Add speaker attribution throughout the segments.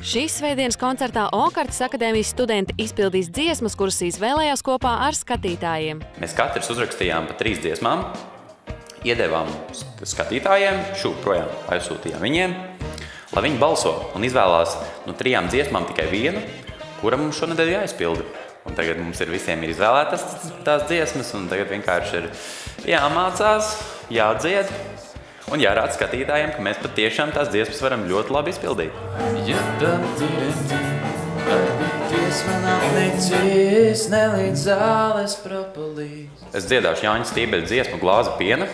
Speaker 1: Šīs svētdienas koncertā Okartas akadēmijas studenti izpildīs dziesmas, kuras izvēlējās kopā ar skatītājiem.
Speaker 2: Mēs katrs uzrakstījām pa 3 dziesmām, iedevām skatītājiem, projām aizsūtījām viņiem, lai viņi balso un izvēlās no 3 dziesmām tikai vienu, kura mums šonedēļ jāizpilda. Un tagad mums visiem ir izvēlētas tās dziesmas, un tagad vienkārši ir jāmācās, jādzied un jārāda skatītājiem, ka mēs patiešām tās dziesmas varam ļoti labi izpildīt. Es dziedāšu Jāņa Stībeļa dziesmu Glāze piena.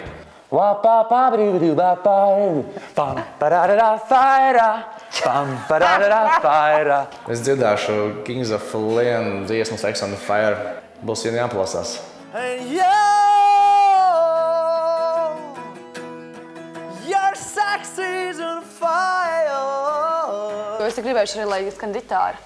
Speaker 3: Es dziedāšu Kings of Leon dziesmu Sex on the Fire. Būs vien jāplasās.
Speaker 4: Es gribēju arī, lai skan ģitāra.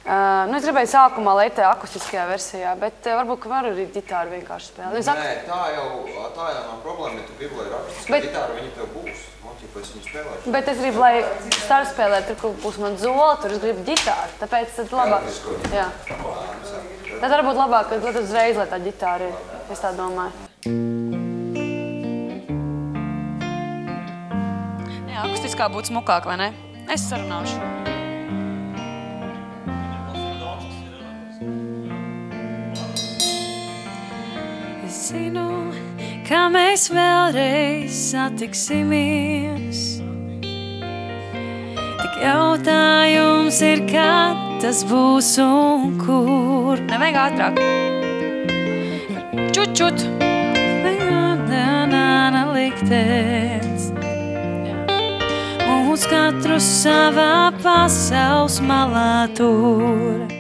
Speaker 4: Es gribēju sākumā leitē akustiskajā versijā, bet varbūt, ka var arī ģitāru vienkārši spēlēt.
Speaker 5: Nē, tā jau nav problēma, ja tu gribi, lai ir akustiskā ģitāra, viņi tev būs. Es viņu spēlēšu.
Speaker 4: Bet es gribu, lai starpspēlē, tur būs man zola, tur es gribu ģitāru, tāpēc tad labāk. Jā. Tad varbūt labāk, kad uzreiz, lai tā ģitāra ir, es tā domāju. Jā, akustiskā būtu smukāk, vai ne? Es sarunāšu.
Speaker 6: Es zinu, ka mēs vēlreiz satiksimies. Tik jautājums ir, kad tas būs un kur.
Speaker 4: Nevajag ātrāk.
Speaker 6: Čut. Nāna liktenis. Mūs katru savā pasaules malā tur.